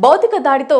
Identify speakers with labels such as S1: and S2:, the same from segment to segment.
S1: భౌతిక దాడితో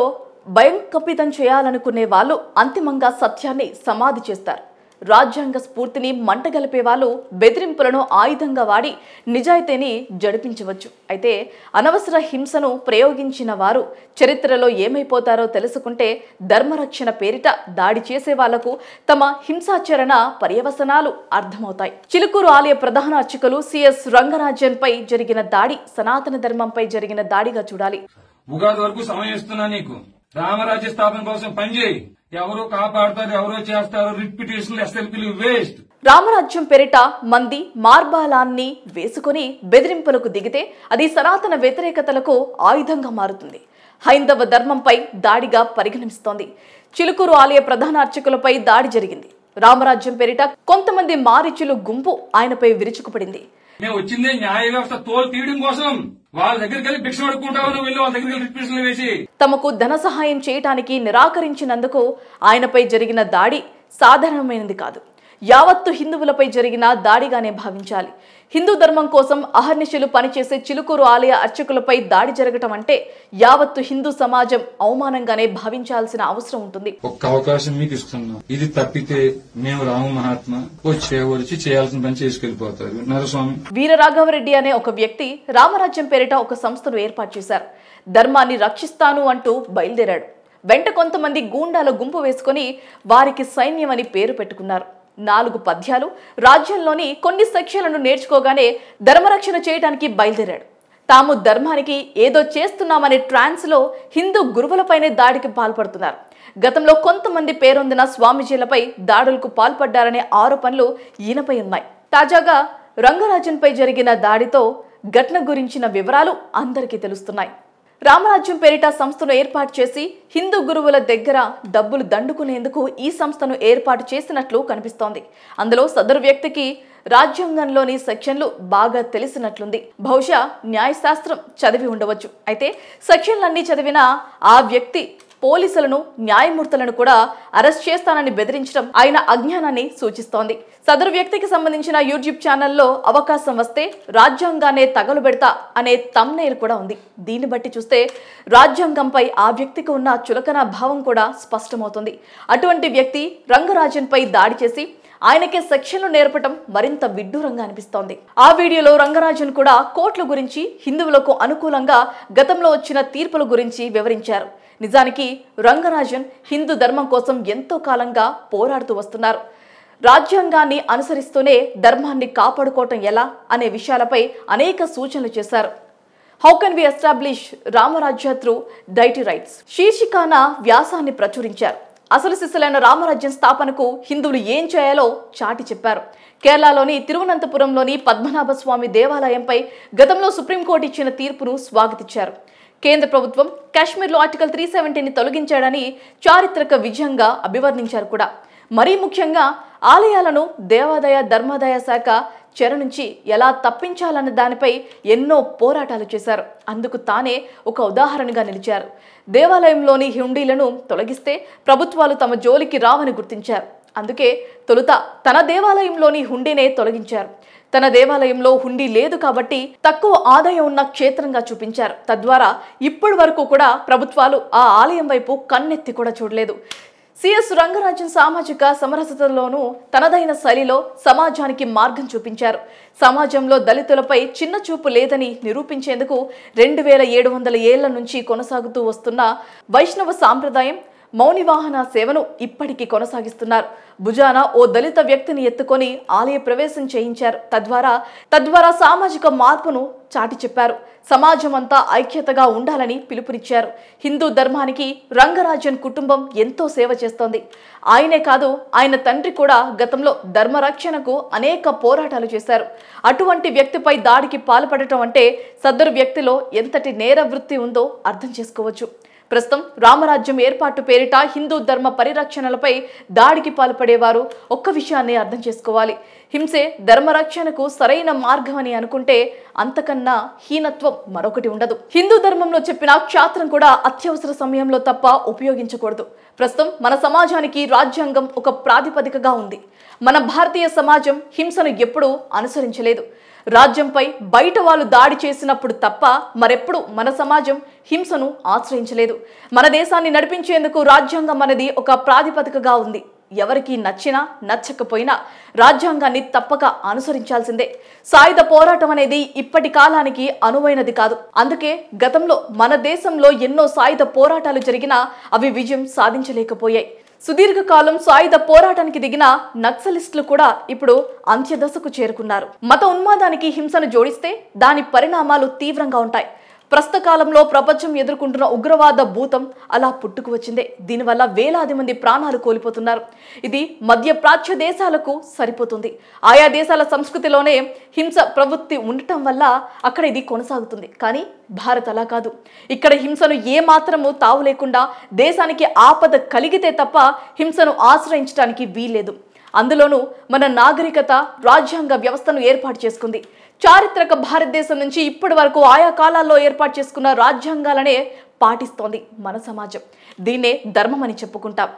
S1: భయం కప్పితం చేయాలనుకునే వాళ్ళు అంతిమంగా సత్యాన్ని సమాధి చేస్తారు. రాజ్యాంగ స్ఫూర్తిని మంటగలిపే వాళ్ళు బెదిరింపులను ఆయుధంగా వాడి నిజాయితీని జడిపించవచ్చు. అయితే అనవసర హింసను ప్రయోగించిన వారు చరిత్రలో ఏమైపోతారో తెలుసుకుంటే ధర్మరక్షణ పేరిట దాడి చేసే వాళ్లకు తమ హింసాచరణ పర్యవసనాలు అర్థమవుతాయి. చిలుకూరు ఆలయ ప్రధాన అర్చకులు సిఎస్ రంగరాజన్ పై జరిగిన దాడి సనాతన ధర్మంపై జరిగిన దాడిగా చూడాలి.
S2: ఉగాది వరకు సమయం ఇస్తున్నా నీకు. రామరాజ్య స్థాపన కోసం పనిచేయి. ఎవరో కాపాడతారు, ఎవరో చేస్తారు. రిపిటేషన్ ఎస్ఎల్పీలు వేస్ట్.
S1: రామరాజ్యం పేరిట మంది మార్బాలాన్ని వేసుకుని బెదిరింపులకు దిగితే అది సనాతన వ్యతిరేకతలకు ఆయుధంగా మారుతుంది. హైందవ ధర్మంపై దాడిగా పరిగణిస్తోంది. చిలుకూరు ఆలయ ప్రధాన అర్చకులపై దాడి జరిగింది. రామరాజ్యం పేరిట కొంతమంది మారిచులు గుంపు ఆయనపై విరుచుకుపడింది.
S2: మేము వచ్చిందే న్యాయ వ్యవస్థ తోలు తీయడం కోసం. వాళ్ళ దగ్గరికి వెళ్ళి భిక్ష పడుకుంటావు, వెళ్ళి వాళ్ళ దగ్గరికి వెళ్ళి రిపిటేషన్లు వేసి
S1: తమకు ధన సహాయం చేయటానికి నిరాకరించినందుకు ఆయనపై జరిగిన దాడి సాధారణమైనది కాదు. యావత్తు హిందువులపై జరిగిన దాడిగానే భావించాలి. హిందూ ధర్మం కోసం అహర్నిశలు పనిచేసే చిలుకూరు ఆలయ అర్చకులపై దాడి జరగటం అంటే యావత్తు హిందూ సమాజం అవమానంగానే భావించాల్సిన అవసరం ఉంటుంది.
S2: ఒక్క అవకాశం మీకు ఇస్తున్నాం. ఇది తప్పితే మేము రాము మహాత్మ వచ్చి చేయాల్సిన పని చేసుకెళ్లిపోతారు. విన్నారా స్వామి?
S1: వీరరాఘవరెడ్డి అనే ఒక వ్యక్తి రామరాజ్యం పేరిట ఒక సంస్థను ఏర్పాటు చేశారు. ధర్మాన్ని రక్షిస్తాను అంటూ బయలుదేరాడు. వెంట కొంతమంది గూండాల గుంపు వేసుకుని వారికి సైన్యం అని పేరు పెట్టుకున్నారు. 4 పద్యాలు రాజ్యంలోని కొన్ని సెక్షన్లను నేర్చుకోగానే ధర్మరక్షణ చేయడానికి బయలుదేరాడు. తాము ధర్మానికి ఏదో చేస్తున్నామనే ట్రాన్స్ లో హిందూ గురువులపైనే దాడికి పాల్పడుతున్నారు. గతంలో కొంతమంది పేరొందిన స్వామీజీలపై దాడులకు పాల్పడ్డారనే ఆరోపణలు ఈయనపై ఉన్నాయి. తాజాగా రంగరాజన్ పై జరిగిన దాడితో ఘటన గురించిన వివరాలు అందరికీ తెలుస్తున్నాయి. రామరాజ్యం పేరిట సంస్థను ఏర్పాటు చేసి హిందూ గురువుల దగ్గర డబ్బులు దండుకునేందుకు ఈ సంస్థను ఏర్పాటు చేసినట్లు కనిపిస్తోంది. అందులో సదరు వ్యక్తికి రాజ్యాంగంలోని సెక్షన్లు బాగా తెలిసినట్లుంది. బహుశా న్యాయశాస్త్రం చదివి ఉండవచ్చు. అయితే సెక్షన్లన్నీ చదివిన ఆ వ్యక్తి పోలీసులను, న్యాయమూర్తులను కూడా అరెస్ట్ చేస్తానని బెదిరించడం ఆయన అజ్ఞానాన్ని సూచిస్తోంది. సదరు వ్యక్తికి సంబంధించిన యూట్యూబ్ ఛానల్లో అవకాశం వస్తే రాజ్యాంగాన్నే తగలుబెడతా అనే థంబ్నెయిల్ కూడా ఉంది. దీన్ని బట్టి చూస్తే రాజ్యాంగంపై ఆ వ్యక్తికి ఉన్న చులకన భావం కూడా స్పష్టమవుతుంది. అటువంటి వ్యక్తి రంగరాజన్ పై దాడి చేసి ఆయనకే సెక్షన్లు నేర్పటం మరింత విడ్డూరంగా అనిపిస్తోంది. ఆ వీడియోలో రంగరాజన్ కూడా కోర్టుల గురించి, హిందువులకు అనుకూలంగా గతంలో వచ్చిన తీర్పుల గురించి వివరించారు. నిజానికి రంగరాజన్ హిందూ ధర్మం కోసం ఎంతో కాలంగా పోరాడుతూ వస్తున్నారు. రాజ్యాంగాన్ని అనుసరిస్తూనే ధర్మాన్ని కాపాడుకోవటం ఎలా అనే విషయాలపై అనేక సూచనలు చేశారు. How can we establish Ramarajya through deity rights శీర్షికాన వ్యాసాన్ని ప్రచురించారు. అసలు సిసలైన రామరాజ్యం స్థాపనకు హిందువులు ఏం చేయాలో చాటి చెప్పారు. కేరళలోని తిరువనంతపురంలోని పద్మనాభ స్వామి దేవాలయంపై గతంలో సుప్రీంకోర్టు ఇచ్చిన తీర్పును స్వాగతించారు. కేంద్ర ప్రభుత్వం కాశ్మీర్లో ఆర్టికల్ 370ని తొలగించాడని చారిత్రక విజయంగా అభివర్ణించారు కూడా. మరీ ముఖ్యంగా ఆలయాలను దేవాదాయ ధర్మాదాయ శాఖ చెర నుంచి ఎలా తప్పించాలన్న దానిపై ఎన్నో పోరాటాలు చేశారు. అందుకు తానే ఒక ఉదాహరణగా నిలిచారు. దేవాలయంలోని హుండీలను తొలగిస్తే ప్రభుత్వాలు తమ జోలికి రావని గుర్తించారు. అందుకే తొలుత తన దేవాలయంలోని హుండీనే తొలగించారు. తన దేవాలయంలో హుండీ లేదు కాబట్టి తక్కువ ఆదాయం ఉన్న క్షేత్రంగా చూపించారు. తద్వారా ఇప్పటి వరకు కూడా ప్రభుత్వాలు ఆ ఆలయం వైపు కన్నెత్తి కూడా చూడలేదు. సిఎస్ రంగరాజన్ సామాజిక సమరసతలోనూ తనదైన శైలిలో సమాజానికి మార్గం చూపించారు. సమాజంలో దళితులపై చిన్న చూపు లేదని నిరూపించేందుకు 2700 ఏళ్ల నుంచి కొనసాగుతూ వస్తున్న వైష్ణవ సాంప్రదాయం మౌనివాహన సేవను ఇప్పటికీ కొనసాగిస్తున్నారు. భుజాన ఓ దళిత వ్యక్తిని ఎత్తుకొని ఆలయ ప్రవేశం చేయించారు. తద్వారా సామాజిక మార్పును చాటి చెప్పారు. సమాజం అంతా ఐక్యతగా ఉండాలని పిలుపునిచ్చారు. హిందూ ధర్మానికి రంగరాజన్ కుటుంబం ఎంతో సేవ చేస్తోంది. ఆయనే కాదు, ఆయన తండ్రి కూడా గతంలో ధర్మరక్షణకు అనేక పోరాటాలు చేశారు. అటువంటి వ్యక్తిపై దాడికి పాల్పడటం అంటే సదరు వ్యక్తిలో ఎంతటి నేర వృత్తి ఉందో అర్థం చేసుకోవచ్చు. ప్రస్తుతం రామరాజ్యం ఏర్పాటు పేరిట హిందూ ధర్మ పరిరక్షణలపై దాడికి పాల్పడేవారు ఒక్క విషయాన్ని అర్థం చేసుకోవాలి. హింసే ధర్మరక్షణకు సరైన మార్గం అని అనుకుంటే అంతకన్నా హీనత్వం మరొకటి ఉండదు. హిందూ ధర్మంలో చెప్పిన క్షాత్రం కూడా అత్యవసర సమయంలో తప్ప ఉపయోగించకూడదు. ప్రస్తుతం మన సమాజానికి రాజ్యాంగం ఒక ప్రాతిపదికగా ఉంది. మన భారతీయ సమాజం హింసను ఎప్పుడూ అనుసరించలేదు. రాజ్యంపై బయట వాళ్ళు దాడి చేసినప్పుడు తప్ప మరెప్పుడు మన సమాజం హింసను ఆశ్రయించలేదు. మన దేశాన్ని నడిపించేందుకు రాజ్యాంగం అనేది ఒక ప్రాతిపదికగా ఉంది. ఎవరికి నచ్చినా నచ్చకపోయినా రాజ్యాంగాన్ని తప్పక అనుసరించాల్సిందే. సాయుధ పోరాటం అనేది ఇప్పటి కాలానికి అనువైనది కాదు. అందుకే గతంలో మన దేశంలో ఎన్నో సాయుధ పోరాటాలు జరిగినా అవి విజయం సాధించలేకపోయాయి. సుదీర్ఘకాలం సాయుధ పోరాటానికి దిగిన నక్సలిస్టులు కూడా ఇప్పుడు అంత్యదశకు చేరుకున్నారు. మత ఉన్మాదానికి హింసను జోడిస్తే దాని పరిణామాలు తీవ్రంగా ఉంటాయి. ప్రస్తుత కాలంలో ప్రపంచం ఎదుర్కొంటున్న ఉగ్రవాద భూతం అలా పుట్టుకు వచ్చిందే. దీనివల్ల వేలాది మంది ప్రాణాలు కోల్పోతున్నారు. ఇది మధ్యప్రాచ్య దేశాలకు సరిపోతుంది. ఆయా దేశాల సంస్కృతిలోనే హింస ప్రవృత్తి ఉండటం వల్ల అక్కడ ఇది కొనసాగుతుంది. కానీ భారత్ అలా కాదు. ఇక్కడ హింసను ఏ మాత్రము తావు లేకుండా దేశానికి ఆపద కలిగితే తప్ప హింసను ఆశ్రయించడానికి వీల్లేదు. అందులోనూ మన నాగరికత రాజ్యాంగ వ్యవస్థను ఏర్పాటు చేసుకుంది. చారిత్రక భారతదేశం నుంచి ఇప్పటి వరకు ఆయా కాలాల్లో ఏర్పాటు చేసుకున్న రాజ్యాంగాలనే పాటిస్తోంది మన సమాజం. దీన్నే ధర్మం అని చెప్పుకుంటాం.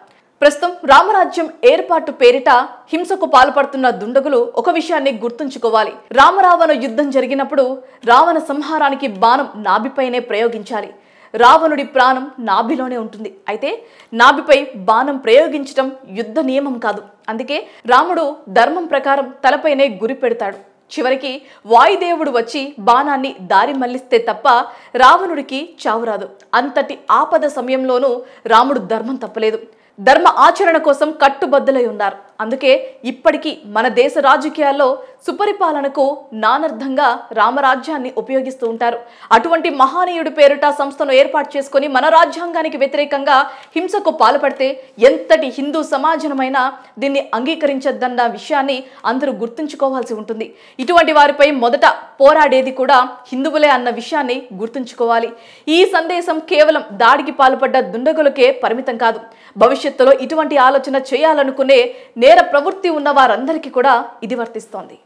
S1: ప్రస్తుతం రామరాజ్యం ఏర్పాటు పేరిట హింసకు పాల్పడుతున్న దుండగులు ఒక విషయాన్ని గుర్తుంచుకోవాలి. రామరావణ యుద్ధం జరిగినప్పుడు రావణ సంహారానికి బాణం నాభిపైనే ప్రయోగించాలి. రావణుడి ప్రాణం నాభిలోనే ఉంటుంది. అయితే నాభిపై బాణం ప్రయోగించడం యుద్ధ నియమం కాదు. అందుకే రాముడు ధర్మం ప్రకారం తలపైనే గురి పెడతాడు. చివరికి వాయుదేవుడు వచ్చి బాణాన్ని దారి మళ్లిస్తే తప్ప రావణుడికి చావురాదు. అంతటి ఆపద సమయంలోనూ రాముడు ధర్మం తప్పలేదు. ధర్మ ఆచరణ కోసం కట్టుబద్దులై ఉన్నారు. అందుకే ఇప్పటికీ మన దేశ రాజకీయాల్లో సుపరిపాలనకు నానర్థంగా రామరాజ్యాన్ని ఉపయోగిస్తూ ఉంటారు. అటువంటి మహానీయుడి పేరిట సంస్థను ఏర్పాటు చేసుకుని మన రాజ్యాంగానికి వ్యతిరేకంగా హింసకు పాల్పడితే ఎంతటి హిందూ సమాజమైనా దీన్ని అంగీకరించద్దన్న విషయాన్ని అందరూ గుర్తుంచుకోవాల్సి ఉంటుంది. ఇటువంటి వారిపై మొదట పోరాడేది కూడా హిందువులే అన్న విషయాన్ని గుర్తుంచుకోవాలి. ఈ సందేశం కేవలం దాడికి పాల్పడ్డ దుండగులకే పరిమితం కాదు. భవిష్యత్తులో ఇటువంటి ఆలోచన చేయాలనుకునే నేర ప్రవృత్తి ఉన్న వారందరికీ కూడా ఇది వర్తిస్తోంది.